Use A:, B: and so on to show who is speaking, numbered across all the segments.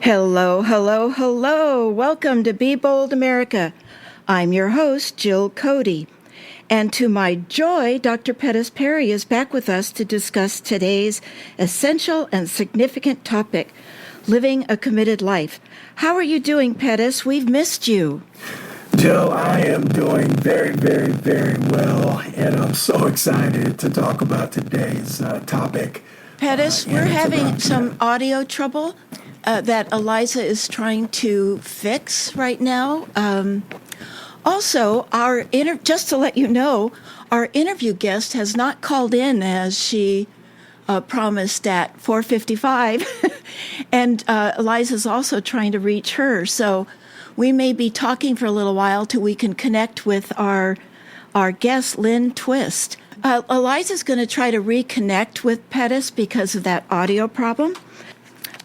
A: Hello, hello, hello. Welcome to Be Bold America. I'm your host, Jill Cody. And to my joy, Dr. Pettis Perry is back with us to discuss today's essential and significant topic, living a committed life. How are you doing, Pettis? We've missed you.
B: Jill, I am doing very, very, very well, and I'm so excited to talk about today's topic.
A: Pettis, we're having some audio trouble that Eliza is trying to fix right now. Also, just to let you know, our interview guest has not called in as she promised at 4:55, and Eliza's also trying to reach her. So we may be talking for a little while till we can connect with our guest, Lynne Twist. Eliza's going to try to reconnect with Pettis because of that audio problem.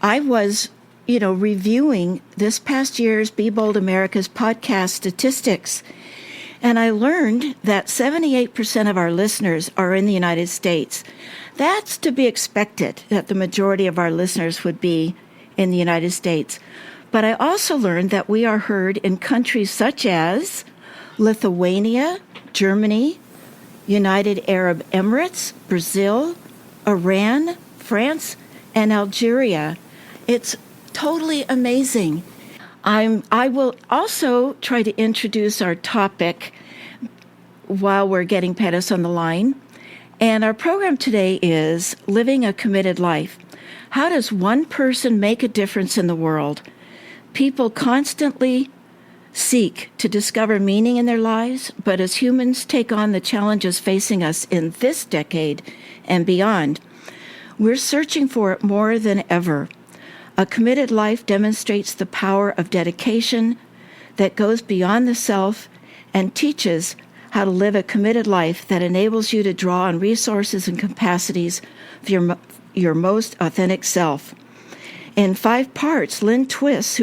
A: I was, reviewing this past year's Be Bold America's podcast statistics, and I learned that 78% of our listeners are in the United States. That's to be expected, that the majority of our listeners would be in the United States. But I also learned that we are heard in countries such as Lithuania, Germany, United Arab Emirates, Brazil, Iran, France, and Algeria. It's totally amazing. I will also try to introduce our topic while we're getting Pettis on the line. And our program today is Living a Committed Life. How does one person make a difference in the world? People constantly seek to discover meaning in their lives, but as humans take on the challenges facing us in this decade and beyond, we're searching for it more than ever. A committed life demonstrates the power of dedication that goes beyond the self and teaches how to live a committed life that enables you to draw on resources and capacities of your most authentic self. In 5 parts, Lynne Twist,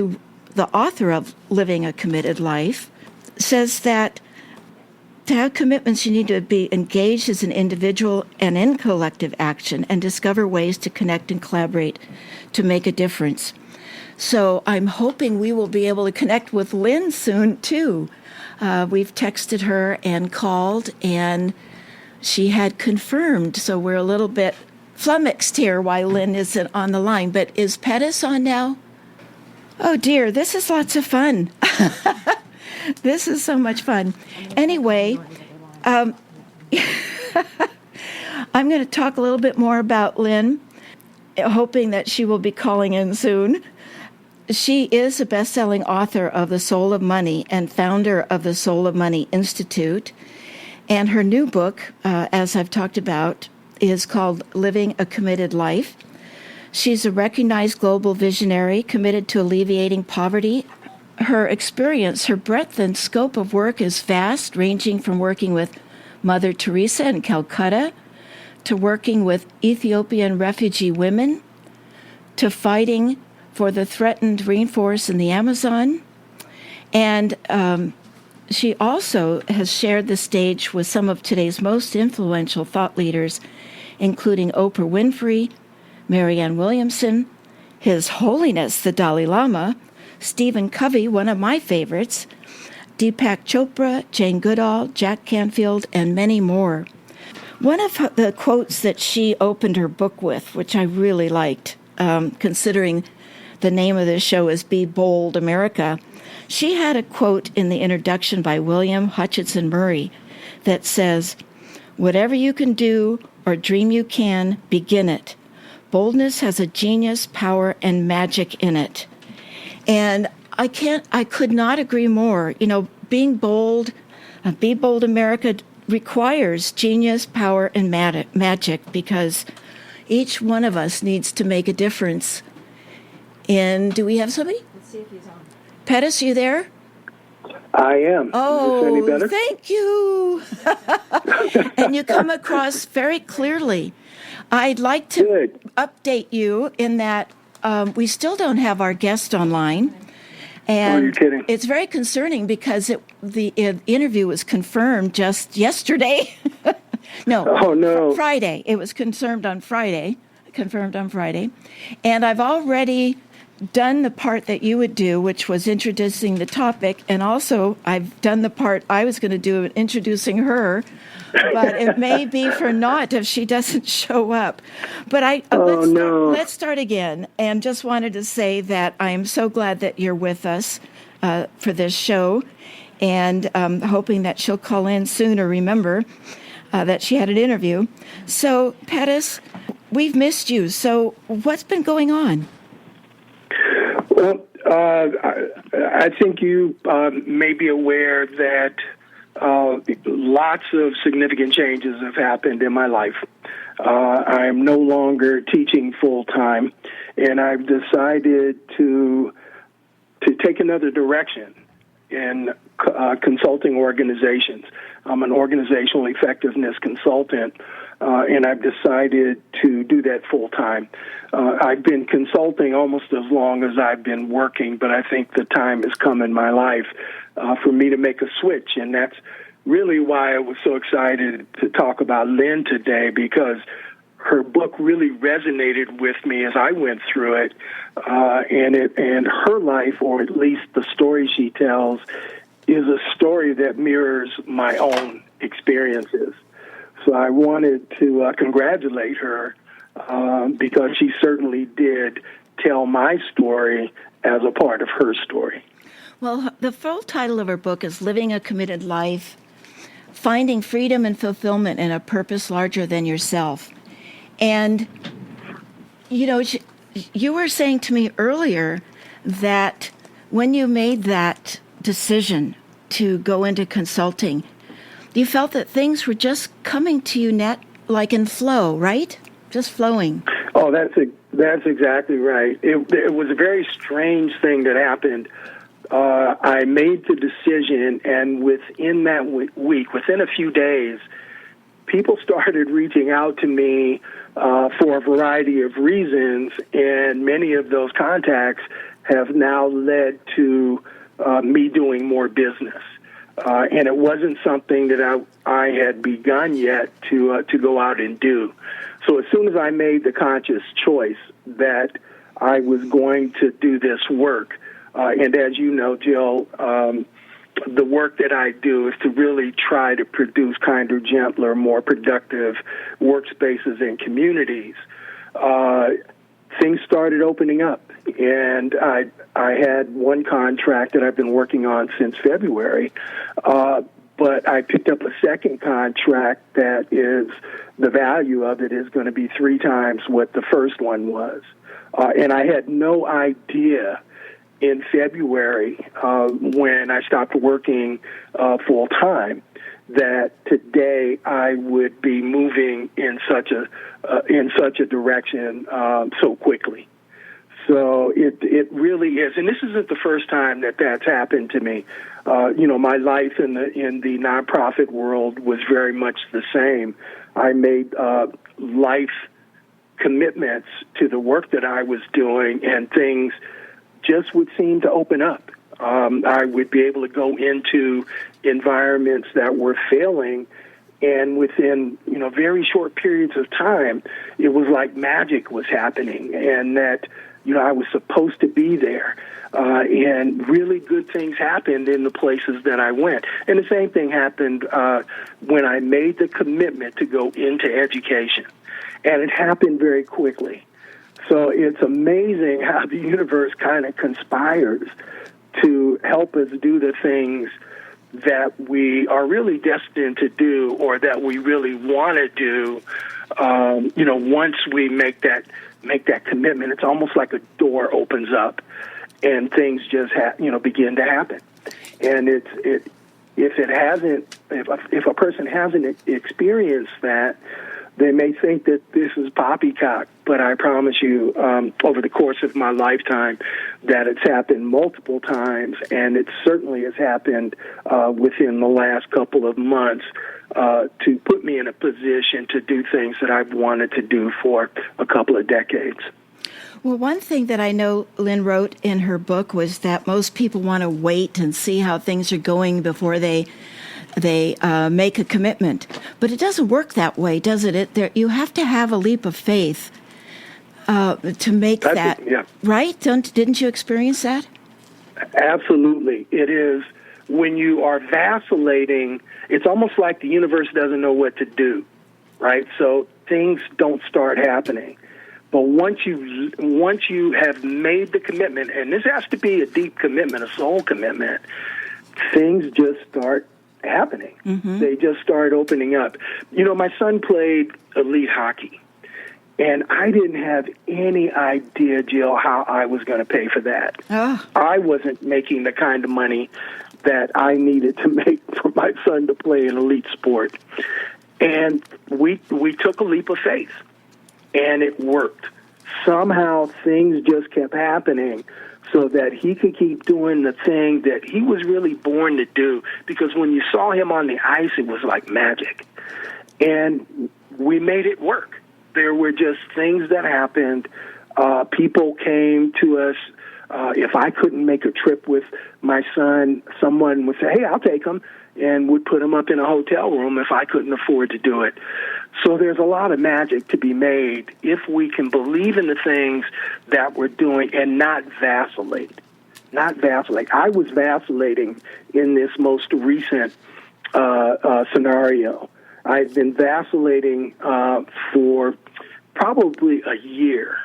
A: the author of Living a Committed Life, says that to have commitments, you need to be engaged as an individual and in collective action and discover ways to connect and collaborate to make a difference. So I'm hoping we will be able to connect with Lynne soon, too. We've texted her and called, and she had confirmed. So we're a little bit flummoxed here why Lynne isn't on the line. But is Pettis on now? Oh, dear, this is lots of fun. This is so much fun. Anyway, I'm going to talk a little bit more about Lynne, hoping that she will be calling in soon. She is a best-selling author of The Soul of Money and founder of the Soul of Money Institute. And her new book, as I've talked about, is called Living a Committed Life. She's a recognized global visionary committed to alleviating poverty. Her experience, her breadth and scope of work is vast, ranging from working with Mother Teresa in Calcutta to working with Ethiopian refugee women to fighting for the threatened rainforests in the Amazon. And she also has shared the stage with some of today's most influential thought leaders, including Oprah Winfrey, Marianne Williamson, His Holiness the Dalai Lama, Stephen Covey, one of my favorites, Deepak Chopra, Jane Goodall, Jack Canfield, and many more. One of the quotes that she opened her book with, which I really liked, considering the name of this show is Be Bold America, she had a quote in the introduction by William Hutchinson Murray that says, "Whatever you can do or dream you can, begin it. Boldness has a genius, power, and magic in it." And I could not agree more. Being bold, Be Bold America requires genius, power, and magic because each one of us needs to make a difference. Do we have somebody?
C: Let's see if he's on.
A: Pettis, you there?
D: I am.
A: Oh,
D: is this any better?
A: Thank you. And you come across very clearly. I'd like to update you in that we still don't have our guest online. And
D: you're kidding.
A: It's very concerning because the interview was confirmed just yesterday. Friday. It was confirmed on Friday. And I've already done the part that you would do, which was introducing the topic, and also I've done the part I was going to do of introducing her, but it may be for naught if she doesn't show up. But let's start again, and just wanted to say that I am so glad that you're with us for this show, and hoping that she'll call in soon or remember that she had an interview. So, Pettis, we've missed you. So what's been going on?
D: Well, I think you may be aware that lots of significant changes have happened in my life. I'm no longer teaching full-time, and I've decided to take another direction in consulting organizations. I'm an organizational effectiveness consultant, and I've decided to do that full-time. I've been consulting almost as long as I've been working, but I think the time has come in my life for me to make a switch, and that's really why I was so excited to talk about Lynne today, because her book really resonated with me as I went through it, and her life, or at least the story she tells, is a story that mirrors my own experiences. So I wanted to congratulate her because she certainly did tell my story as a part of her story.
A: Well, the full title of her book is Living a Committed Life, Finding Freedom and Fulfillment in a Purpose Larger Than Yourself. And, you know, you were saying to me earlier that when you made that decision to go into consulting, you felt that things were just coming to you like in flow, right? Just flowing.
D: Oh, that's exactly right. It was a very strange thing that happened. I made the decision, and within that week, within a few days, people started reaching out to me for a variety of reasons, and many of those contacts have now led to me doing more business. And it wasn't something that I had begun yet to go out and do. So as soon as I made the conscious choice that I was going to do this work, and as you know, Jill, the work that I do is to really try to produce kinder, gentler, more productive workspaces and communities. Things started opening up, and I had one contract that I've been working on since February, but I picked up a second contract that is, the value of it is going to be 3 times what the first one was. And I had no idea in February when I stopped working full-time that today I would be moving in such a direction so quickly. So it really is, and this isn't the first time that that's happened to me. My life in the nonprofit world was very much the same. I made life commitments to the work that I was doing, and things just would seem to open up. I would be able to go into environments that were failing, and within very short periods of time, it was like magic was happening, and that I was supposed to be there. And really good things happened in the places that I went. And the same thing happened when I made the commitment to go into education. And it happened very quickly. So it's amazing how the universe kind of conspires to help us do the things that we are really destined to do, or that we really want to do. Once we make that commitment, it's almost like a door opens up, and things just begin to happen. And if a person hasn't experienced that, they may think that this is poppycock, but I promise you, over the course of my lifetime, that it's happened multiple times, and it certainly has happened within the last couple of months to put me in a position to do things that I've wanted to do for a couple of decades.
A: Well, one thing that I know Lynne wrote in her book was that most people want to wait and see how things are going before they make a commitment. But it doesn't work that way, does it? You have to have a leap of faith to make that,
D: yeah.
A: right? Didn't you experience that?
D: Absolutely. It is when you are vacillating, it's almost like the universe doesn't know what to do, right? So things don't start happening. But once you have made the commitment, and this has to be a deep commitment, a soul commitment, things just start happening. Mm-hmm. They just start opening up. You know, my son played elite hockey, and I didn't have any idea, Jill, how I was going to pay for that. Oh. I wasn't making the kind of money that I needed to make for my son to play an elite sport. And we took a leap of faith. And it worked. Somehow things just kept happening so that he could keep doing the thing that he was really born to do. Because when you saw him on the ice, it was like magic. And we made it work. There were just things that happened. People came to us. If I couldn't make a trip with my son, someone would say, hey, I'll take him, and would put him up in a hotel room if I couldn't afford to do it. So there's a lot of magic to be made if we can believe in the things that we're doing and not vacillate. Not vacillate. I was vacillating in this most recent scenario. I've been vacillating for probably a year,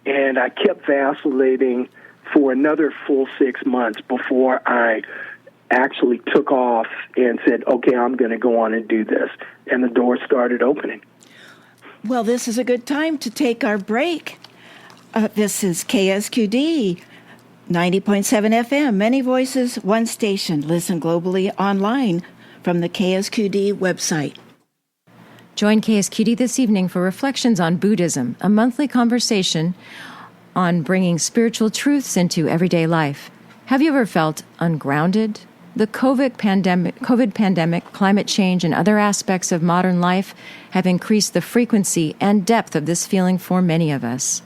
D: and I kept vacillating for another full 6 months before I actually took off and said, okay, I'm going to go on and do this. And the door started opening.
A: Well, this is a good time to take our break. This is KSQD, 90.7 FM, many voices, one station. Listen globally online from the KSQD website.
C: Join KSQD this evening for Reflections on Buddhism, a monthly conversation on bringing spiritual truths into everyday life. Have you ever felt ungrounded? The COVID pandemic, climate change, and other aspects of modern life have increased the frequency and depth of this feeling for many of us.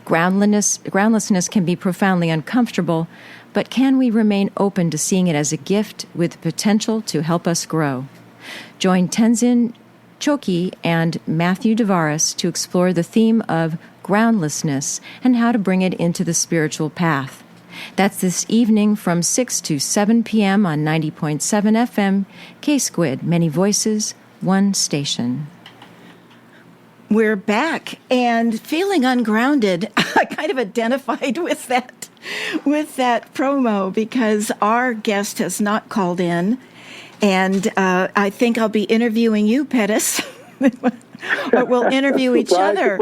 C: Groundlessness can be profoundly uncomfortable, but can we remain open to seeing it as a gift with potential to help us grow? Join Tenzin Choki and Matthew Devaris to explore the theme of groundlessness and how to bring it into the spiritual path. That's this evening from 6 to 7 p.m. on 90.7 FM, K-Squid, many voices, one station.
A: We're back, and feeling ungrounded, I kind of identified with that promo because our guest has not called in, and I think I'll be interviewing you, Pettis. Or we'll interview each other.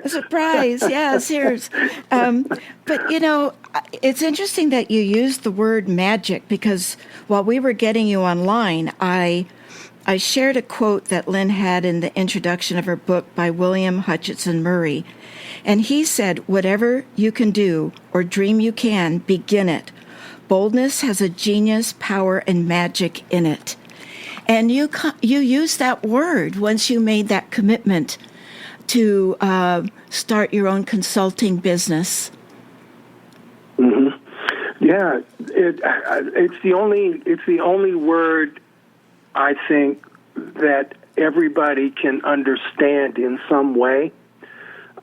A: Surprise, yes, here's. But, you know, it's interesting that you used the word magic because while we were getting you online, I shared a quote that Lynne had in the introduction of her book by William Hutchinson Murray. And he said, whatever you can do or dream you can, begin it. Boldness has a genius, power, and magic in it. And you used that word once you made that commitment to start your own consulting business.
D: Mm-hmm. Yeah, it's the only word I think that everybody can understand in some way.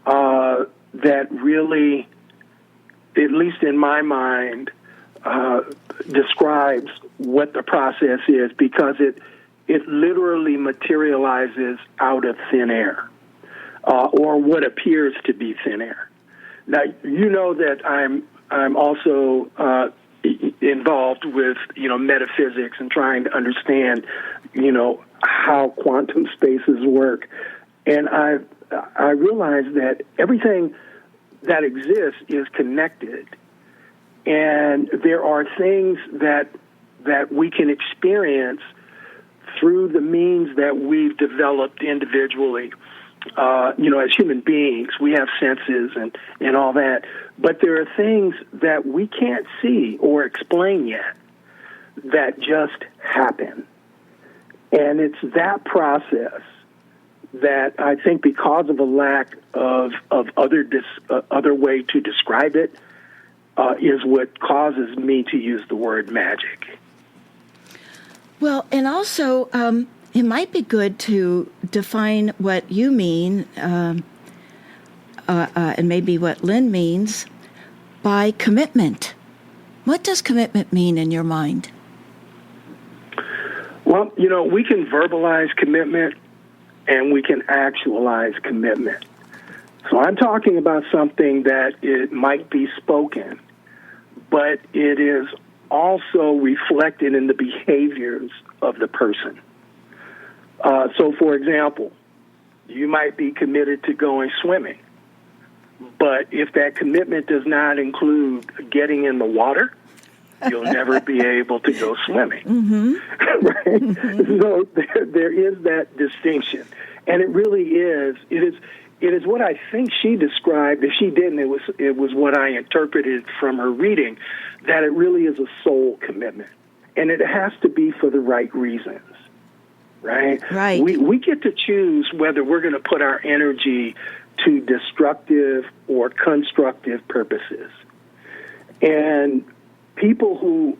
D: That really, at least in my mind, describes what the process is because it literally materializes out of thin air, or what appears to be thin air. Now, you know that I'm also involved with, metaphysics and trying to understand, how quantum spaces work. And I realize that everything that exists is connected. And there are things that we can experience through the means that we've developed individually. As human beings, we have senses and all that. But there are things that we can't see or explain yet that just happen. And it's that process that I think because of a lack of other way to describe it is what causes me to use the word magic.
A: Well, and also, it might be good to define what you mean and maybe what Lynne means, by commitment. What does commitment mean in your mind?
D: Well, we can verbalize commitment and we can actualize commitment. So I'm talking about something that it might be spoken, but it is also reflected in the behaviors of the person. So, for example, you might be committed to going swimming, but if that commitment does not include getting in the water, you'll never be able to go swimming. Mm-hmm. Right? Mm-hmm. So there is that distinction, and it really is. It is what I think she described. If she didn't, it was what I interpreted from her reading, that it really is a soul commitment, and it has to be for the right reasons. Right?
A: Right.
D: We get to choose whether we're going to put our energy to destructive or constructive purposes. And people who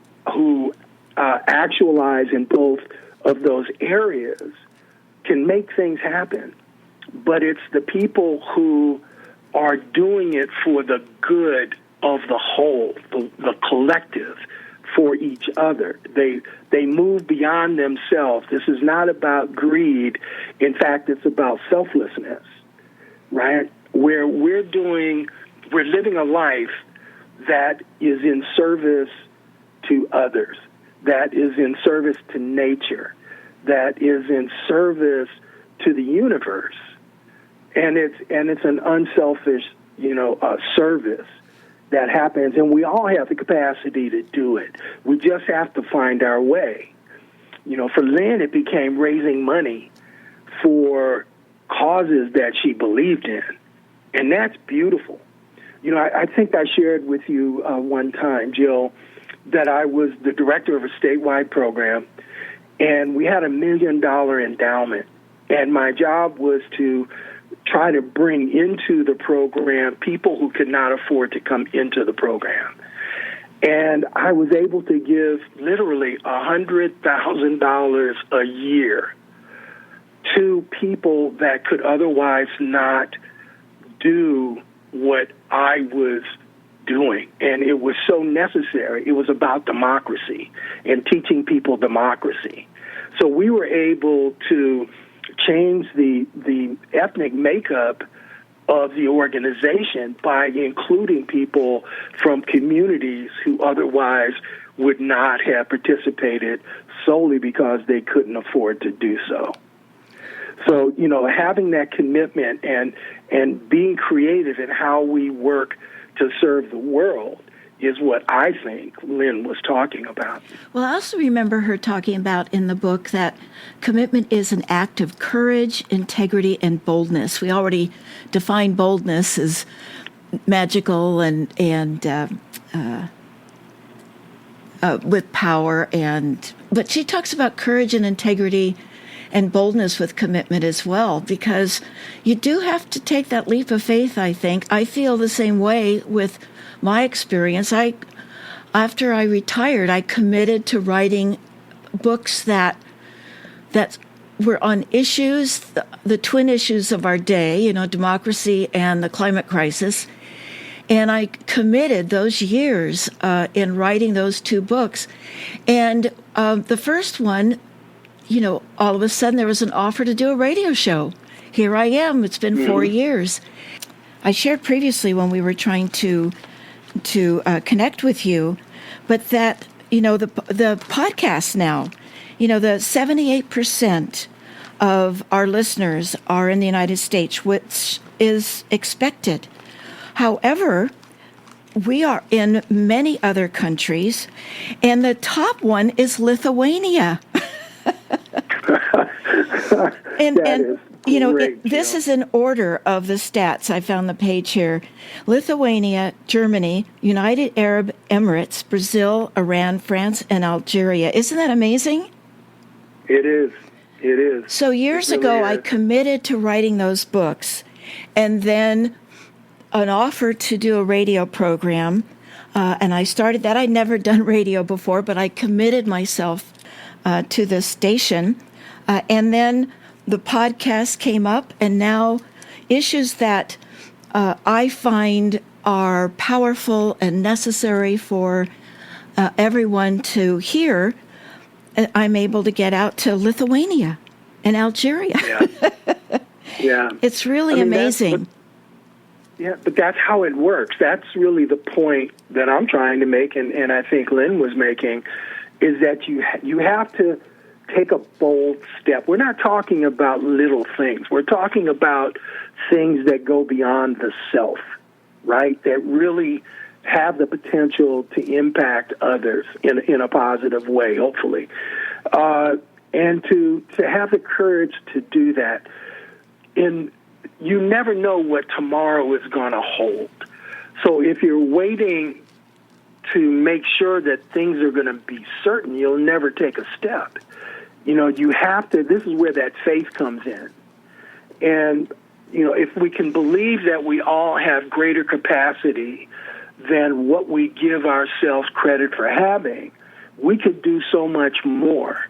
D: actualize in both of those areas can make things happen. But it's the people who are doing it for the good of the whole, the collective, for each other. They move beyond themselves. This is not about greed. In fact, it's about selflessness, right? Where we're living a life that is in service to others, that is in service to nature, that is in service to the universe. And it's an unselfish, service that happens, and we all have the capacity to do it. We just have to find our way. For Lynne, it became raising money for causes that she believed in, and that's beautiful. I think I shared with you one time, Jill, that I was the director of a statewide program, and we had $1 million endowment, and my job was to try to bring into the program people who could not afford to come into the program. And I was able to give literally $100,000 a year to people that could otherwise not do what I was doing. And it was so necessary. It was about democracy and teaching people democracy. So we were able to change the ethnic makeup of the organization by including people from communities who otherwise would not have participated solely because they couldn't afford to do so. So, having that commitment and being creative in how we work to serve the world is what I think Lynne was talking about.
A: Well, I also remember her talking about in the book that commitment is an act of courage, integrity, and boldness. We already defined boldness as magical and with power, but she talks about courage and integrity and boldness with commitment as well, because you do have to take that leap of faith, I think. I feel the same way with my experience. After I retired, I committed to writing books that were on issues, the twin issues of our day, democracy and the climate crisis. And I committed those years in writing those two books. And the first one, all of a sudden there was an offer to do a radio show. Here I am. It's been 4 years. I shared previously when we were trying to connect with you, but that, the podcast now, the 78% of our listeners are in the United States, which is expected. However, we are in many other countries, and the top one is Lithuania. This is in order of the stats. I found the page here. Lithuania, Germany, United Arab Emirates, Brazil, Iran, France, and Algeria. Isn't that amazing?
D: It is. It is.
A: So years ago, I committed to writing those books, and then an offer to do a radio program, and I started that. I'd never done radio before, but I committed myself to the station, and then the podcast came up, and now issues that I find are powerful and necessary for everyone to hear, I'm able to get out to Lithuania and Algeria.
D: Yeah. Yeah.
A: It's really amazing.
D: But that's how it works. That's really the point that I'm trying to make, and I think Lynne was making, is that you have to take a bold step. We're not talking about little things. We're talking about things that go beyond the self, right? That really have the potential to impact others in a positive way, hopefully. And to have the courage to do that. You never know what tomorrow is going to hold. So if you're waiting to make sure that things are going to be certain, you'll never take a step. You have to, this is where that faith comes in. And, if we can believe that we all have greater capacity than what we give ourselves credit for having, we could do so much more.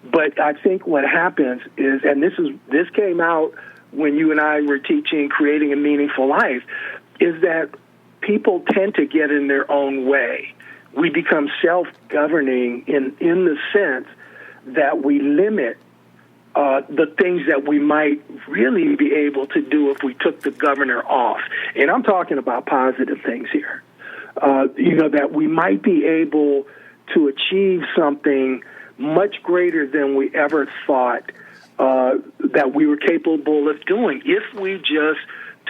D: But I think what happens is, and this came out when you and I were teaching Creating a Meaningful Life, is that people tend to get in their own way. We become self-governing in the sense that we limit the things that we might really be able to do if we took the governor off. And I'm talking about positive things here. That we might be able to achieve something much greater than we ever thought that we were capable of doing if we just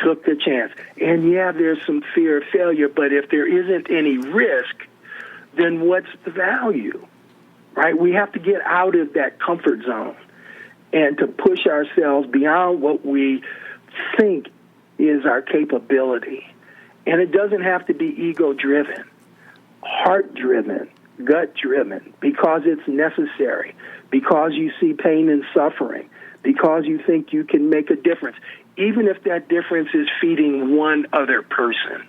D: took the chance. And there's some fear of failure, but if there isn't any risk, then what's the value, right? We have to get out of that comfort zone and to push ourselves beyond what we think is our capability. And it doesn't have to be ego-driven, heart-driven, gut-driven, because it's necessary, because you see pain and suffering, because you think you can make a difference, even if that difference is feeding one other person.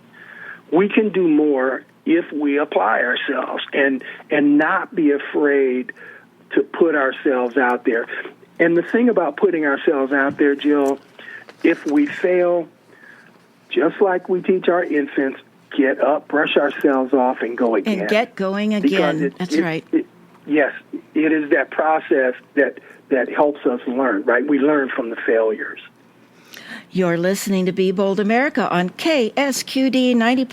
D: We can do more if we apply ourselves and not be afraid to put ourselves out there. And the thing about putting ourselves out there, Jill, if we fail, just like we teach our infants, get up, brush ourselves off, and go again.
A: And get going again. That's right.
D: Yes, it is that process that helps us learn, right? We learn from the failures.
A: You're listening to Be Bold America on KSQD 90.7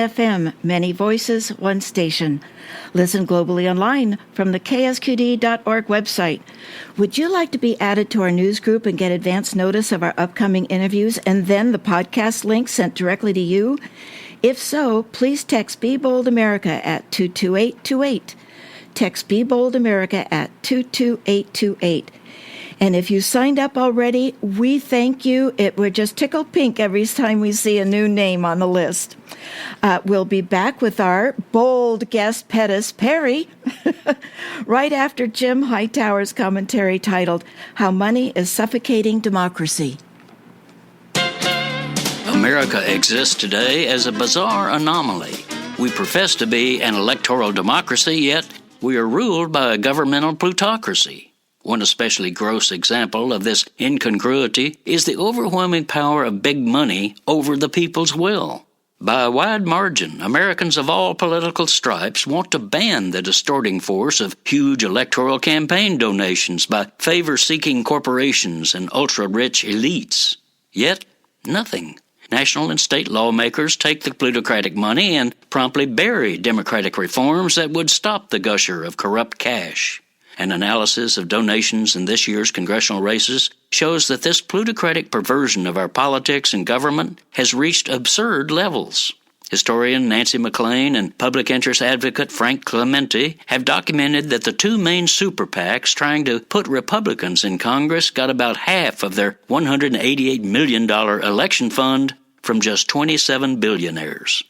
A: FM, many voices, one station. Listen globally online from the ksqd.org website. Would you like to be added to our news group and get advance notice of our upcoming interviews and then the podcast link sent directly to you? If so, please text Be Bold America at 22828. Text Be Bold America at 22828. And if you signed up already, we thank you. We're just tickled pink every time we see a new name on the list. We'll be back with our bold guest, Pettis Perry, right after Jim Hightower's commentary titled, How Money is Suffocating Democracy.
E: America exists today as a bizarre anomaly. We profess to be an electoral democracy, yet we are ruled by a governmental plutocracy. One especially gross example of this incongruity is the overwhelming power of big money over the people's will. By a wide margin, Americans of all political stripes want to ban the distorting force of huge electoral campaign donations by favor-seeking corporations and ultra-rich elites. Yet, nothing. National and state lawmakers take the plutocratic money and promptly bury democratic reforms that would stop the gusher of corrupt cash. An analysis of donations in this year's congressional races shows that this plutocratic perversion of our politics and government has reached absurd levels. Historian Nancy McLean and public interest advocate Frank Clemente have documented that the two main super PACs trying to put Republicans in Congress got about half of their $188 million election fund from just 27 billionaires.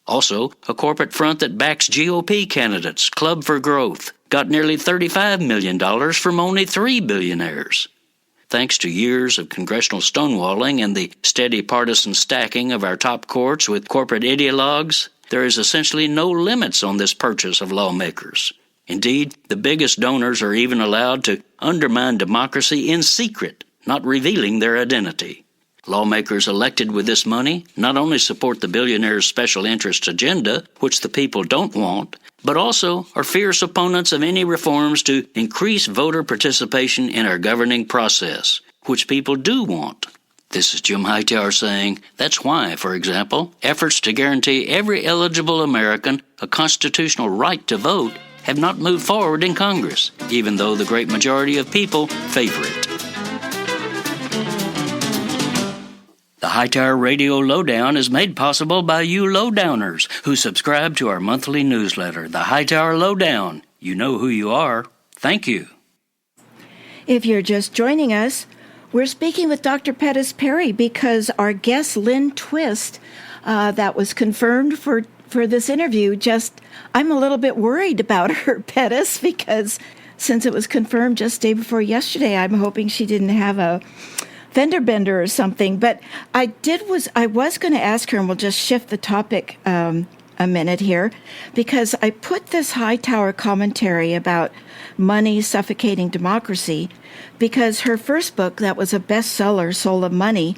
E: Also, a corporate front that backs GOP candidates, Club for Growth, got nearly $35 million from only 3 billionaires. Thanks to years of congressional stonewalling and the steady partisan stacking of our top courts with corporate ideologues, there is essentially no limits on this purchase of lawmakers. Indeed, the biggest donors are even allowed to undermine democracy in secret, not revealing their identity. Lawmakers elected with this money not only support the billionaires' special interest agenda, which the people don't want, but also are fierce opponents of any reforms to increase voter participation in our governing process, which people do want. This is Jim Hightower saying that's why, for example, efforts to guarantee every eligible American a constitutional right to vote have not moved forward in Congress, even though the great majority of people favor it. The Hightower Radio Lowdown is made possible by you lowdowners who subscribe to our monthly newsletter, The Hightower Lowdown. You know who you are. Thank you.
A: If you're just joining us, we're speaking with Dr. Pettis Perry because our guest, Lynne Twist, that was confirmed for this interview, I'm a little bit worried about her, Pettis, because since it was confirmed just day before yesterday, I'm hoping she didn't have a fender bender or something. But I was going to ask her, and we'll just shift the topic a minute here, because I put this Hightower commentary about money suffocating democracy because her first book, that was a bestseller, Soul of Money,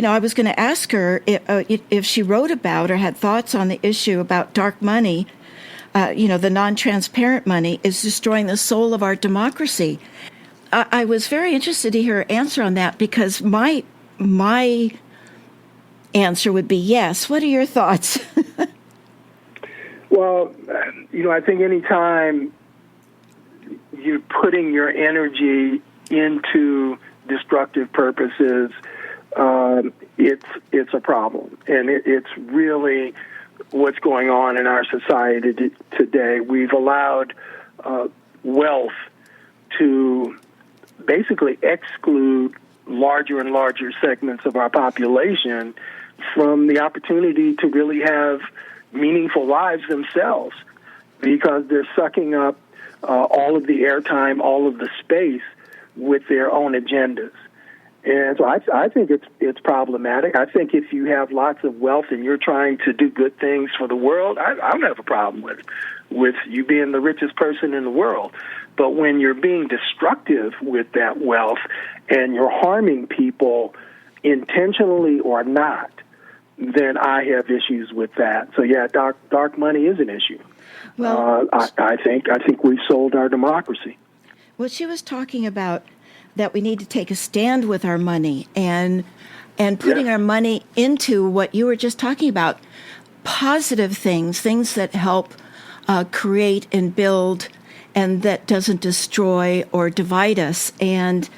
A: I was going to ask her if she wrote about or had thoughts on the issue about dark money, the non-transparent money is destroying the soul of our democracy. I was very interested to hear her answer on that because my answer would be yes. What are your thoughts?
D: Well, I think anytime you're putting your energy into destructive purposes, it's a problem, and it's really what's going on in our society today. We've allowed wealth to basically exclude larger and larger segments of our population from the opportunity to really have meaningful lives themselves, because they're sucking up all of the airtime, all of the space with their own agendas. And so I think it's problematic. I think if you have lots of wealth and you're trying to do good things for the world, I don't have a problem with you being the richest person in the world. But when you're being destructive with that wealth and you're harming people intentionally or not, then I have issues with that. So yeah, dark money is an issue.
A: Well,
D: I think we've sold our democracy.
A: Well, she was talking about that we need to take a stand with our money and putting our money into what you were just talking about, positive things that help create and build and that doesn't destroy or divide us. And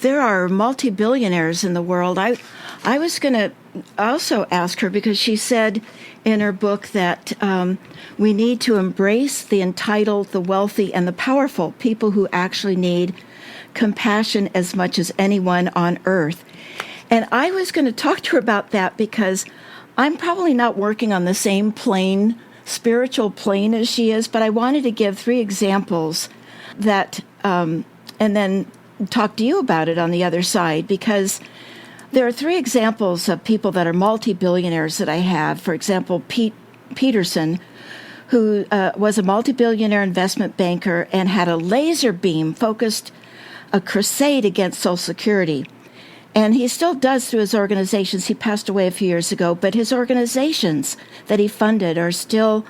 A: there are multi-billionaires in the world. I was going to also ask her, because she said in her book that we need to embrace the entitled, the wealthy, and the powerful, people who actually need compassion as much as anyone on earth. And I was going to talk to her about that because I'm probably not working on the same spiritual plane as she is, but I wanted to give 3 examples that, and then talk to you about it on the other side, because there are 3 examples of people that are multi-billionaires that I have. For example, Pete Peterson, who was a multi-billionaire investment banker and had a laser beam focused a crusade against Social Security. And he still does through his organizations. He passed away a few years ago, but his organizations that he funded are still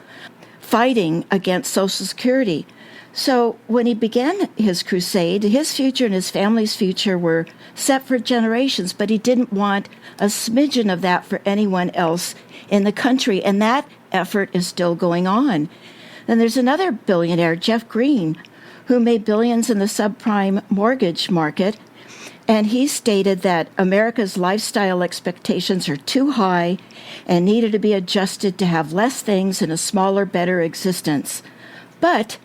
A: fighting against Social Security. So when he began his crusade, his future and his family's future were set for generations, but he didn't want a smidgen of that for anyone else in the country, and that effort is still going on. Then there's another billionaire, Jeff Green, who made billions in the subprime mortgage market, and he stated that America's lifestyle expectations are too high and needed to be adjusted to have less things and a smaller, better existence. But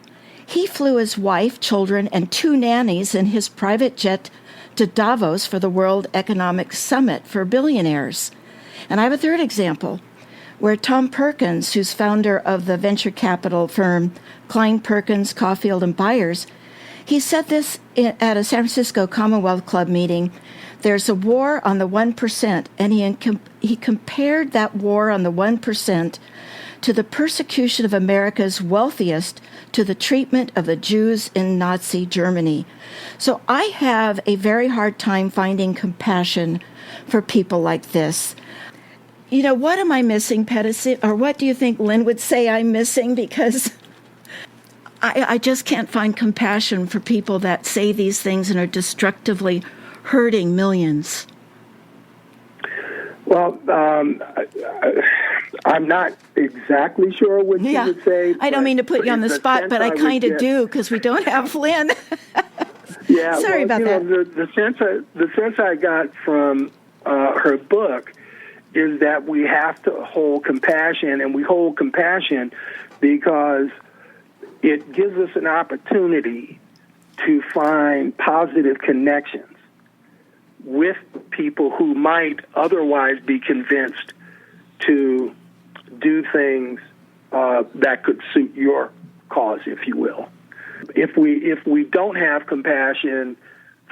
A: he flew his wife, children, and 2 nannies in his private jet to Davos for the World Economic Summit for billionaires. And I have a 3rd example, where Tom Perkins, who's founder of the venture capital firm Klein Perkins, Caulfield and Byers, he said this at a San Francisco Commonwealth Club meeting. There's a war on the 1%, and he compared that war on the 1% to the persecution of America's wealthiest to the treatment of the Jews in Nazi Germany. So I have a very hard time finding compassion for people like this. You know, what am I missing, Pettis? Or what do you think Lynne would say I'm missing? Because I just can't find compassion for people that say these things and are destructively hurting millions.
D: Well, I'm not exactly sure what you would say.
A: I don't mean to put you on the spot, but I kind of do because we don't have Lynne.
D: Yeah,
A: sorry about that.
D: The sense I got from her book is that we have to hold compassion, and we hold compassion because it gives us an opportunity to find positive connections with people who might otherwise be convinced to do things that could suit your cause, if you will. If we don't have compassion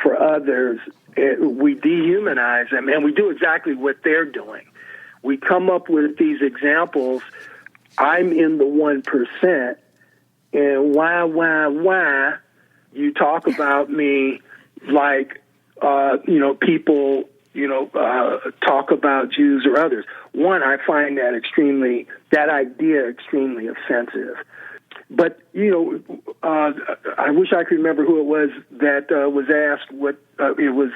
D: for others, we dehumanize them, and we do exactly what they're doing. We come up with these examples. I'm in the 1%, and why you talk about me like people talk about Jews or others. One, I find that idea extremely offensive. But I wish I could remember who it was that was asked what it was.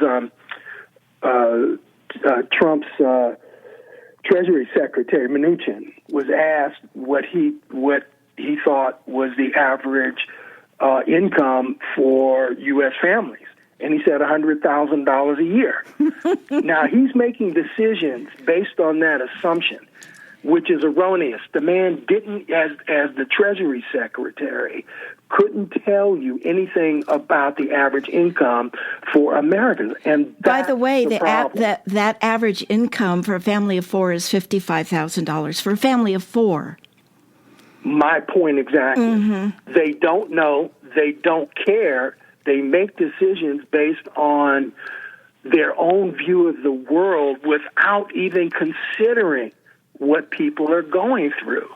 D: Trump's Treasury Secretary Mnuchin was asked what he thought was the average income for U.S. families, and he said $100,000 a year. Now he's making decisions based on that assumption, which is erroneous. The man didn't, as the Treasury Secretary, couldn't tell you anything about the average income for Americans. And
A: by the way,
D: that
A: average income for a family of four is $55,000 for a family of four.
D: My point exactly. Mm-hmm. They don't know. They don't care. They make decisions based on their own view of the world without even considering what people are going through.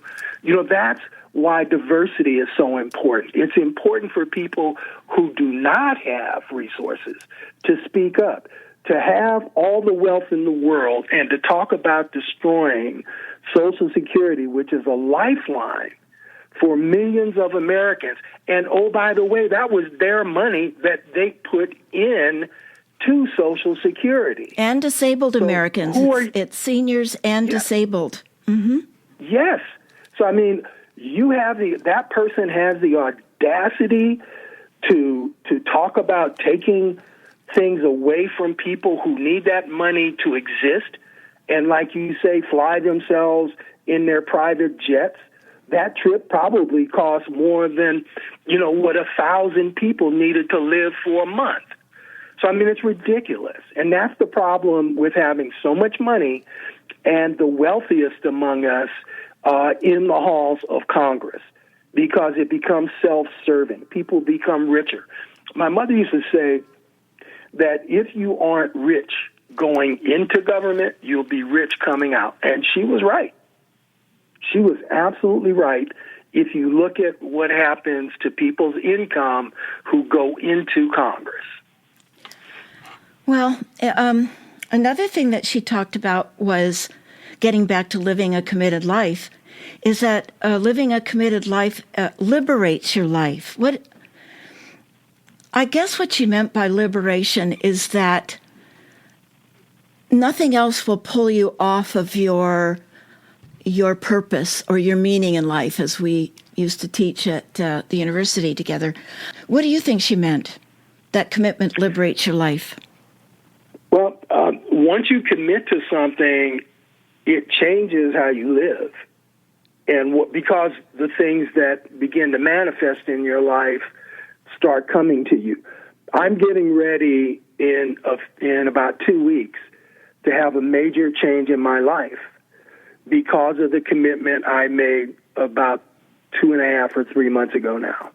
D: That's why diversity is so important. It's important for people who do not have resources to speak up, to have all the wealth in the world, and to talk about destroying Social Security, which is a lifeline for millions of Americans. And, oh, by the way, that was their money that they put in to Social Security.
A: And disabled Americans. It's seniors and disabled. Mm-hmm.
D: Yes. So, I mean, that person has the audacity to talk about taking things away from people who need that money to exist, and, like you say, fly themselves in their private jets. That trip probably cost more than, what 1,000 people needed to live for a month. So, I mean, it's ridiculous. And that's the problem with having so much money and the wealthiest among us in the halls of Congress, because it becomes self-serving. People become richer. My mother used to say that if you aren't rich going into government, you'll be rich coming out. And she was right. She was absolutely right if you look at what happens to people's income who go into Congress.
A: Well, another thing that she talked about was getting back to living a committed life, is that living a committed life liberates your life. I guess what she meant by liberation is that nothing else will pull you off of your purpose or your meaning in life, as we used to teach at the university together. What do you think she meant? That commitment liberates your life?
D: Well, once you commit to something, it changes how you live. And because the things that begin to manifest in your life start coming to you. I'm getting ready in about 2 weeks to have a major change in my life because of the commitment I made about 2.5 or 3 months ago now.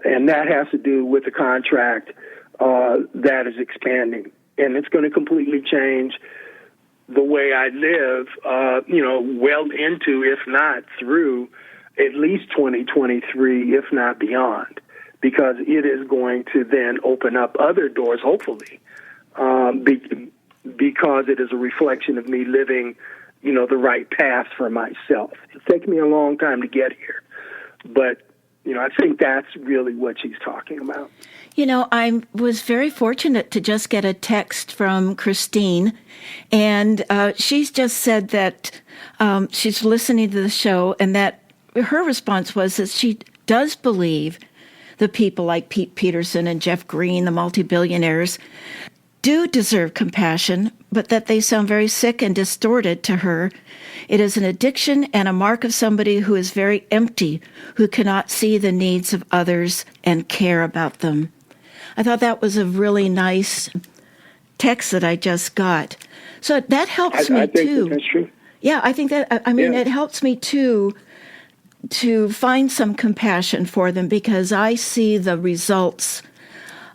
D: And that has to do with the contract that is expanding. And it's going to completely change the way I live, well into, if not through, at least 2023, if not beyond, because it is going to then open up other doors, hopefully, because it is a reflection of me living, the right path for myself. It's taken me a long time to get here, but, I think that's really what she's talking about.
A: I was very fortunate to just get a text from Christine, and she's just said that she's listening to the show, and that her response was that she does believe the people like Pete Peterson and Jeff Green, the multi-billionaires, do deserve compassion, but that they sound very sick and distorted to her. It is an addiction and a mark of somebody who is very empty, who cannot see the needs of others and care about them. I thought that was a really nice text that I just got. So that helps me,
D: I think
A: too.
D: That's true.
A: Yeah, I think that, it helps me, too, to find some compassion for them, because I see the results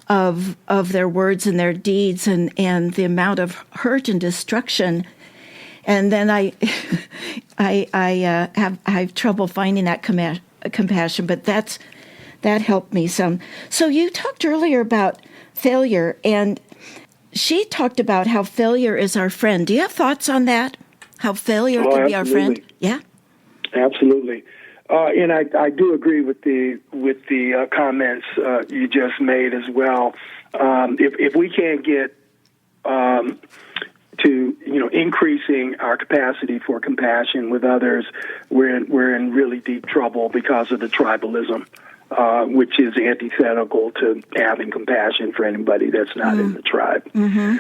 A: of their words and their deeds and the amount of hurt and destruction. And then I have trouble finding that compassion, but that helped me some. So you talked earlier about failure, and she talked about how failure is our friend. Do you have thoughts on that? How failure can be our friend? Yeah,
D: absolutely. And I do agree with the comments you just made as well. If we can't get to increasing our capacity for compassion with others, we're in really deep trouble because of the tribalism, which is antithetical to having compassion for anybody that's not in the tribe.
A: Mm-hmm.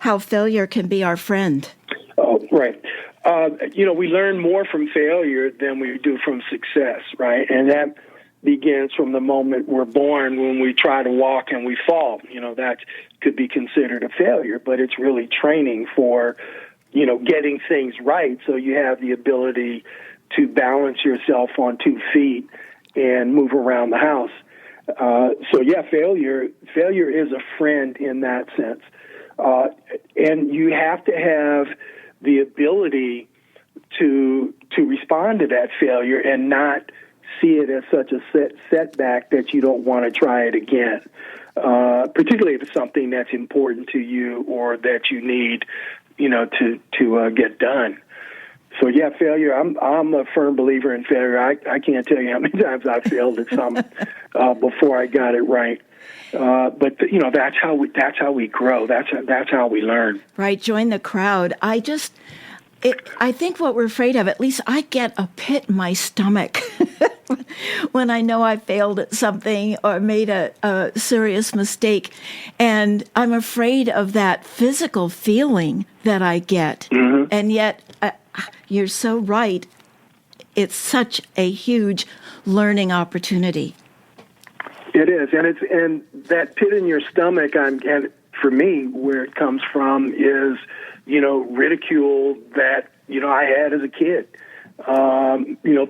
A: How failure can be our friend.
D: Oh, right. We learn more from failure than we do from success, right? And that begins from the moment we're born, when we try to walk and we fall. That could be considered a failure, but it's really training for, getting things right, so you have the ability to balance yourself on 2 feet and move around the house. Failure is a friend in that sense. And you have to have the ability to respond to that failure and not see it as such a setback that you don't want to try it again, particularly if it's something that's important to you or that you need, to get done. So failure. I'm a firm believer in failure. I can't tell you how many times I failed at something before I got it right. But that's how we grow. That's how we learn.
A: Right. Join the crowd. I think what we're afraid of, at least I get a pit in my stomach when I know I failed at something or made a serious mistake. And I'm afraid of that physical feeling that I get. Mm-hmm. And yet, you're so right. It's such a huge learning opportunity.
D: It is. And that pit in your stomach, and for me, where it comes from is, ridicule that, I had as a kid.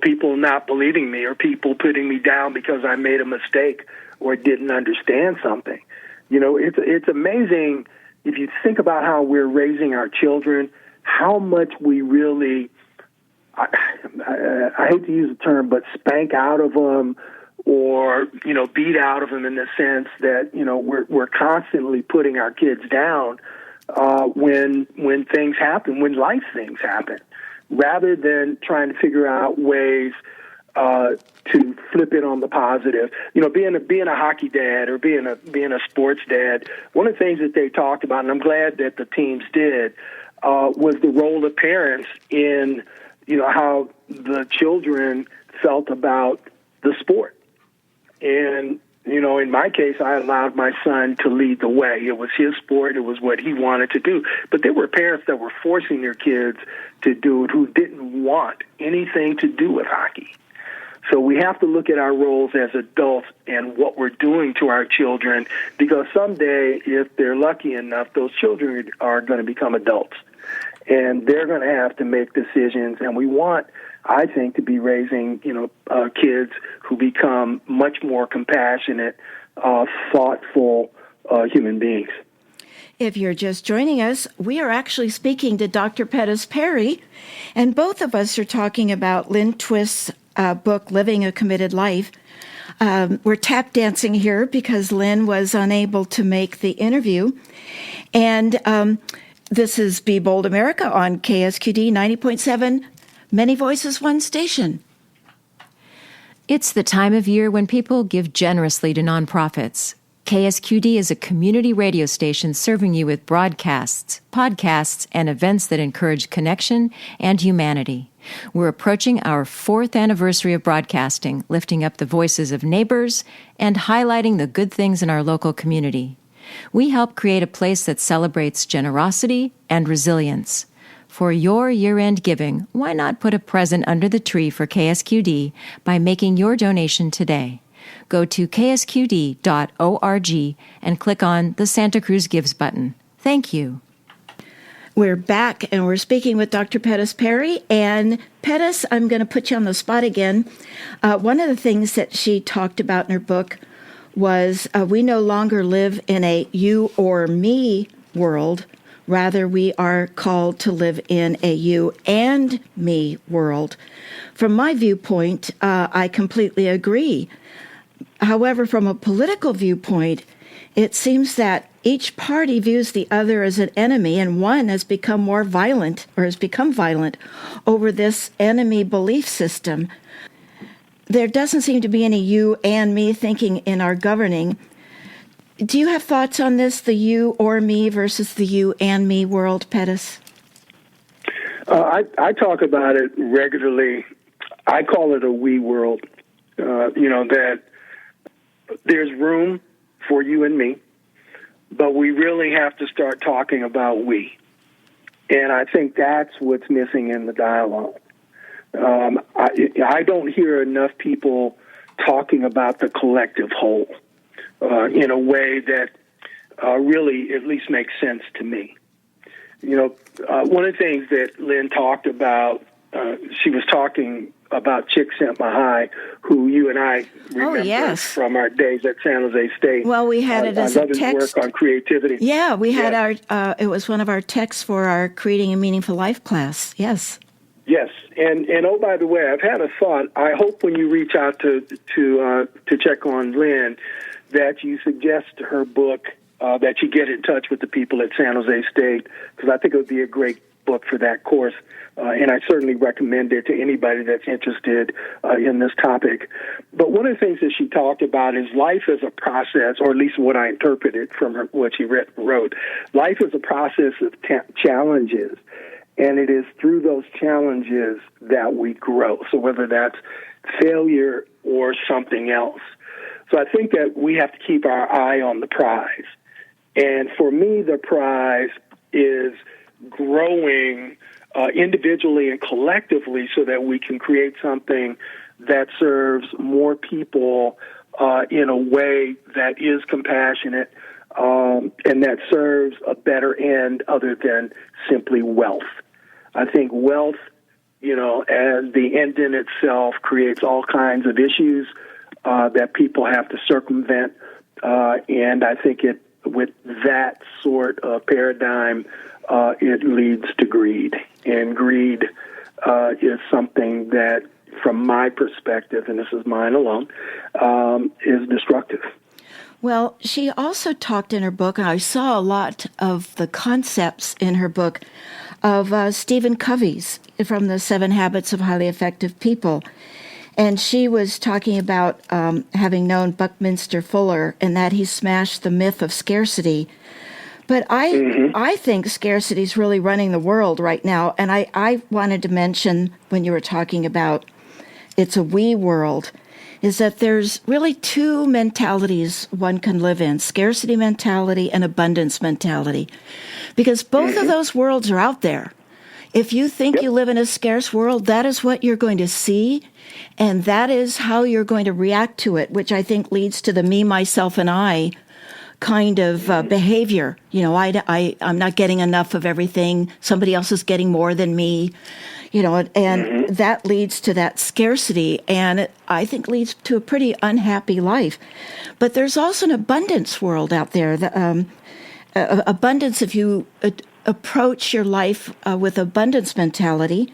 D: People not believing me, or people putting me down because I made a mistake or didn't understand something. It's amazing if you think about how we're raising our children, how much we really, I hate to use the term, but spank out of them, or, beat out of them, in the sense that, we're constantly putting our kids down when things happen, when life things happen, rather than trying to figure out ways to flip it on the positive. Being a hockey dad, or being a sports dad, one of the things that they talked about, and I'm glad that the teams did, was the role of parents in, how the children felt about the sport. And, in my case, I allowed my son to lead the way. It was his sport. It was what he wanted to do. But there were parents that were forcing their kids to do it who didn't want anything to do with hockey. So we have to look at our roles as adults and what we're doing to our children, because someday, if they're lucky enough, those children are going to become adults. And they're going to have to make decisions. And we want, I think, to be raising, kids who become much more compassionate, thoughtful human beings.
A: If you're just joining us, we are actually speaking to Dr. Pettis Perry, and both of us are talking about Lynne Twist's book, Living a Committed Life. We're tap dancing here because Lynne was unable to make the interview. And this is Be Bold America on KSQD 90.7, Many Voices, One Station.
C: It's the time of year when people give generously to nonprofits. KSQD is a community radio station serving you with broadcasts, podcasts, and events that encourage connection and humanity. We're approaching our 4th anniversary of broadcasting, lifting up the voices of neighbors and highlighting the good things in our local community. We help create a place that celebrates generosity and resilience. For your year-end giving, why not put a present under the tree for KSQD by making your donation today? Go to ksqd.org and click on the Santa Cruz Gives button. Thank you.
A: We're back, and we're speaking with Dr. Pettis Perry. And Pettis, I'm going to put you on the spot again. One of the things that she talked about in her book was we no longer live in a you or me world. Rather, we are called to live in a you and me world. From my viewpoint, I completely agree. However, from a political viewpoint, it seems that each party views the other as an enemy, and one has become more violent, or has become violent, over this enemy belief system. There doesn't seem to be any you and me thinking in our governing. Do you have thoughts on this, the you or me versus the you and me world, Pettis?
D: I talk about it regularly. I call it a we world. That there's room for you and me, but we really have to start talking about we. And I think that's what's missing in the dialogue. I don't hear enough people talking about the collective whole in a way that really at least makes sense to me. One of the things that Lynne talked about, she was talking about Chick Sent My High, who you and I remember from our days at San Jose State.
A: Well, we had it as a text.
D: I love his work on creativity.
A: Yeah, we had it was one of our texts for our Creating a Meaningful Life class. Yes.
D: Yes, and oh, by the way, I've had a thought. I hope when you reach out to check on Lynne that you suggest her book, that you get in touch with the people at San Jose State, because I think it would be a great book for that course. And I certainly recommend it to anybody that's interested in this topic. But one of the things that she talked about is life as a process, or at least what I interpreted from what she wrote. Life is a process of challenges, and it is through those challenges that we grow. So whether that's failure or something else. So I think that we have to keep our eye on the prize. And for me, the prize is growing individually and collectively so that we can create something that serves more people in a way that is compassionate and that serves a better end other than simply wealth. I think wealth, as the end in itself, creates all kinds of issues that people have to circumvent. And I think with that sort of paradigm, it leads to greed. And greed is something that, from my perspective, and this is mine alone, is destructive.
A: Well, she also talked in her book, and I saw a lot of the concepts in her book, of Stephen Covey's from the 7 Habits of Highly Effective People. And she was talking about having known Buckminster Fuller and that he smashed the myth of scarcity. But I think scarcity is really running the world right now. And I wanted to mention, when you were talking about it's a we world, is that there's really 2 mentalities one can live in, scarcity mentality and abundance mentality. Because both of those worlds are out there. If you think you live in a scarce world, that is what you're going to see, and that is how you're going to react to it, which I think leads to the me, myself, and I kind of behavior. I'm not getting enough of everything. Somebody else is getting more than me, and that leads to that scarcity, and it, I think, leads to a pretty unhappy life. But there's also an abundance world out there. abundance, if you approach your life with abundance mentality,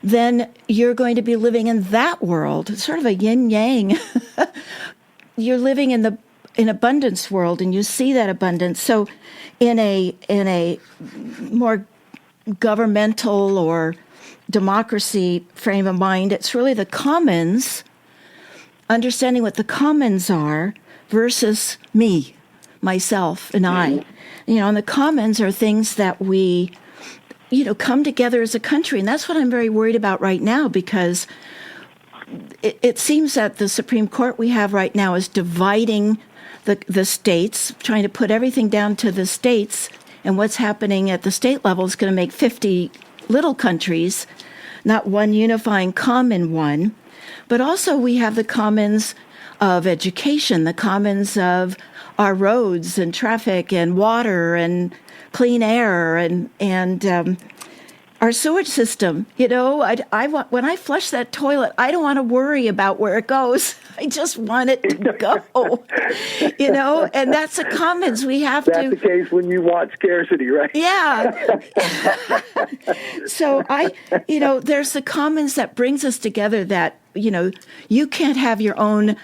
A: then you're going to be living in that world. It's sort of a yin-yang. You're living in abundance world, and you see that abundance. So in a more governmental or democracy frame of mind, it's really the commons, understanding what the commons are versus me, myself, and I. And the commons are things that we, come together as a country. And that's what I'm very worried about right now, because it seems that the Supreme Court we have right now is dividing the states, trying to put everything down to the states, and what's happening at the state level is going to make 50 little countries, not one unifying common one. But also we have the commons of education, the commons of our roads and traffic and water and clean air and our sewage system. I want, when I flush that toilet, I don't want to worry about where it goes. I just want it to go. And that's the commons we have to.
D: That's the case when you want scarcity, right?
A: Yeah. So there's the commons that brings us together, that, you can't have your own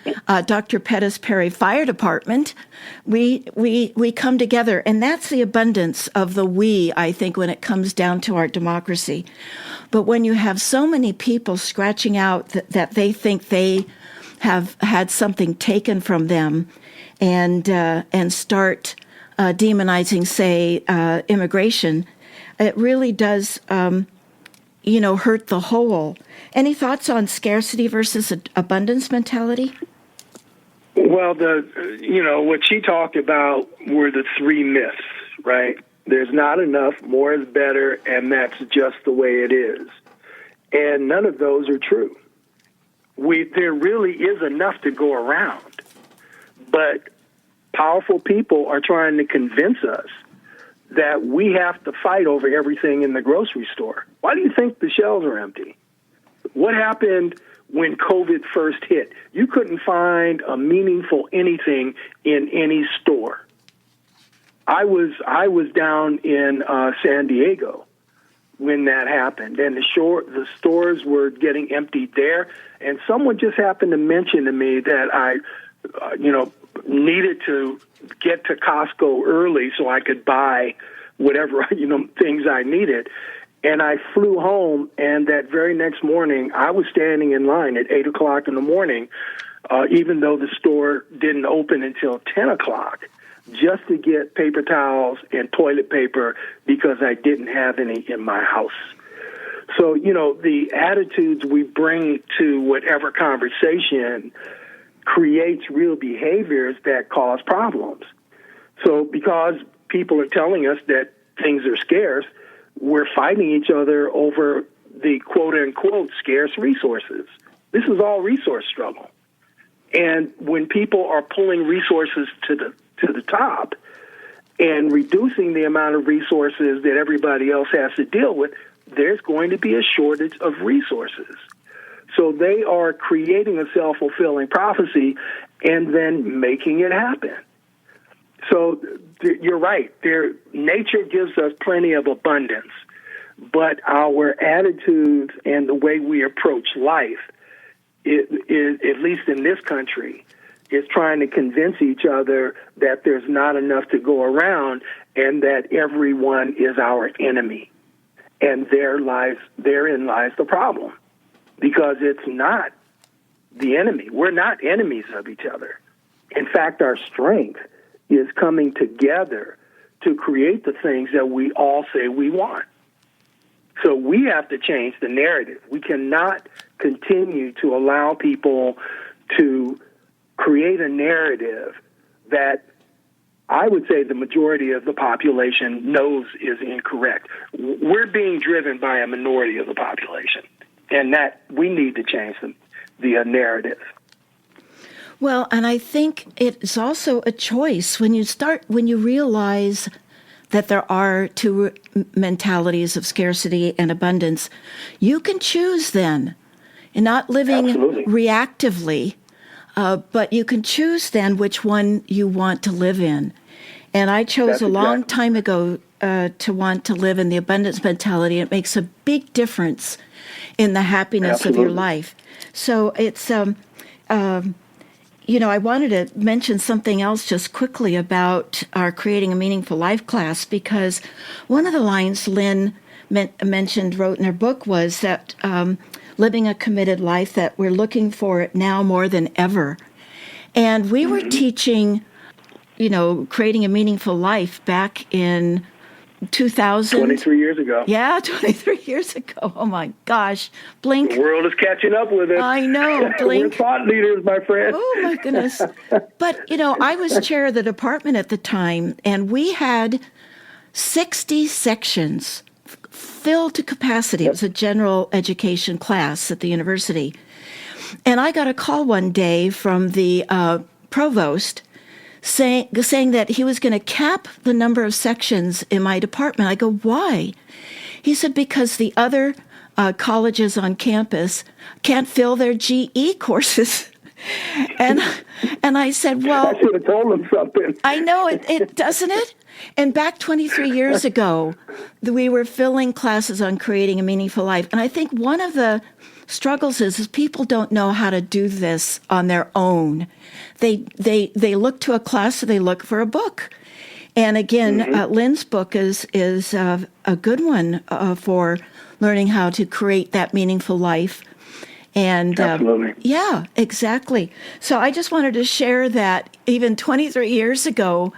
A: Dr. Pettis Perry Fire Department. We come together, and that's the abundance of the we, I think, when it comes down to our democracy. But when you have so many people scratching out that they think they have had something taken from them, and start demonizing, say, immigration, it really does hurt the whole. Any thoughts on scarcity versus abundance mentality?
D: Well, what she talked about were the three myths, right? There's not enough, more is better, and that's just the way it is. And none of those are true. There really is enough to go around, but powerful people are trying to convince us that we have to fight over everything in the grocery store. Why do you think the shelves are empty? What happened when COVID first hit? You couldn't find a meaningful anything in any store. I was down in San Diego when that happened, and the stores were getting emptied there, and someone just happened to mention to me that I needed to get to Costco early so I could buy whatever, things I needed. And I flew home, and that very next morning, I was standing in line at 8 o'clock in the morning, even though the store didn't open until 10 o'clock, just to get paper towels and toilet paper because I didn't have any in my house. So, the attitudes we bring to whatever conversation creates real behaviors that cause problems. So because people are telling us that things are scarce, we're fighting each other over the quote-unquote scarce resources. This is all resource struggle. And when people are pulling resources to the top and reducing the amount of resources that everybody else has to deal with, there's going to be a shortage of resources. So they are creating a self-fulfilling prophecy and then making it happen. So you're right. Nature gives us plenty of abundance, but our attitudes and the way we approach life, at least in this country, is trying to convince each other that there's not enough to go around and that everyone is our enemy. And therein lies the problem, because it's not the enemy. We're not enemies of each other. In fact, our strength is coming together to create the things that we all say we want. So we have to change the narrative. We cannot continue to allow people to create a narrative that I would say the majority of the population knows is incorrect. We're being driven by a minority of the population, and that we need to change the narrative.
A: Well, and I think it's also a choice when you realize that there are two mentalities of scarcity and abundance. You can choose then, and not living
D: Absolutely.
A: reactively, but you can choose then which one you want to live in. And I chose
D: That's
A: a long
D: exactly
A: time ago to want to live in the abundance mentality. It makes a big difference in the happiness of your
D: Absolutely.
A: life. So it's, I wanted to mention something else just quickly about our Creating a Meaningful Life class, because one of the lines Lynne wrote in her book was that living a committed life, that we're looking for it now more than ever. And we were teaching, creating a meaningful life back in 2000.
D: 23 years ago.
A: Yeah, 23 years ago. Oh my gosh. Blink.
D: The world is catching up with us.
A: I know. Blink.
D: We're thought leaders, my friend.
A: Oh my goodness. But, I was chair of the department at the time, and we had 60 sections filled to capacity. It was a general education class at the university. And I got a call one day from the provost saying that he was going to cap the number of sections in my department. I go, why? He said, because the other colleges on campus can't fill their GE courses. And I said, well,
D: I should have told him something.
A: I know it doesn't it? And back 23 years ago, we were filling classes on creating a meaningful life. And I think one of the struggles is people don't know how to do this on their own. They look to a class, or they look for a book. And again, Lynne's book is a good one for learning how to create that meaningful life. And
D: Absolutely.
A: Yeah, exactly. So I just wanted to share that even 23 years ago,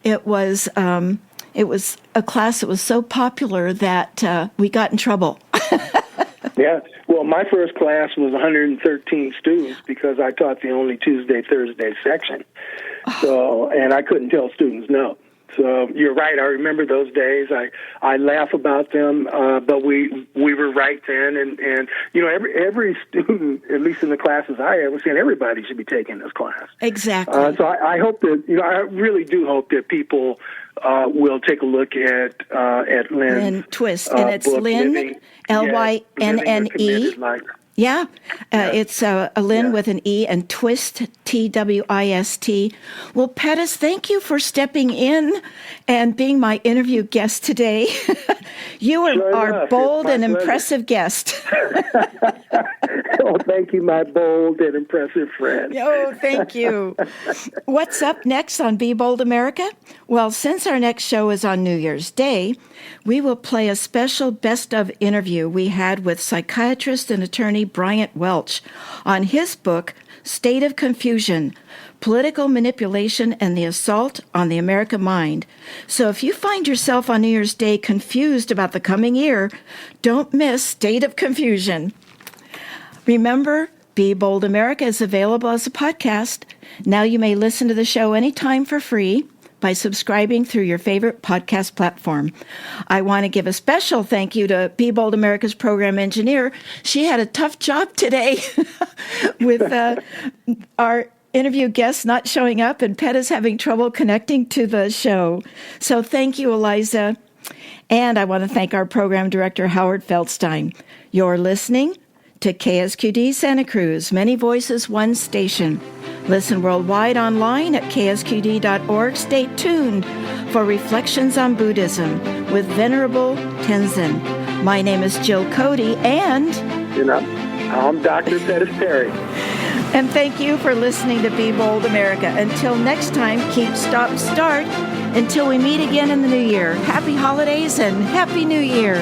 A: it was a class that was so popular that we got in trouble.
D: Yeah. Well, my first class was 113 students because I taught the only Tuesday, Thursday section. So, and I couldn't tell students no. So you're right. I remember those days. I laugh about them, but we were right then. And every student, at least in the classes I ever seen, everybody should be taking this class.
A: Exactly.
D: So I hope that I really do hope that people will take a look at
A: Lynne Twist, and it's
D: book,
A: Lynne, Lynnne.
D: Committed Life.
A: Yeah, it's a Lynne with an E, and Twist, Twist. Well, Pettis, thank you for stepping in and being my interview guest today. You are our bold and impressive guest.
D: Oh, thank you, my bold and impressive friend.
A: Oh, thank you. What's up next on Be Bold America? Well, since our next show is on New Year's Day, we will play a special best of interview we had with psychiatrist and attorney Bryant Welch on his book, State of Confusion, Political Manipulation and the Assault on the American Mind. So if you find yourself on New Year's Day confused about the coming year, don't miss State of Confusion. Remember, Be Bold America is available as a podcast. Now you may listen to the show anytime for free by subscribing through your favorite podcast platform. I want to give a special thank you to Be Bold America's program engineer. She had a tough job today with our interview guests not showing up and Pettis having trouble connecting to the show. So thank you, Eliza. And I want to thank our program director, Howard Feldstein. You're listening to KSQD Santa Cruz, Many Voices, One Station. Listen worldwide online at ksqd.org. Stay tuned for Reflections on Buddhism with Venerable Tenzin. My name is Jill Cody, and
D: I'm Dr. Pettis Perry.
A: And thank you for listening to Be Bold America. Until next time, keep, stop, start. Until we meet again in the new year. Happy holidays and Happy New Year.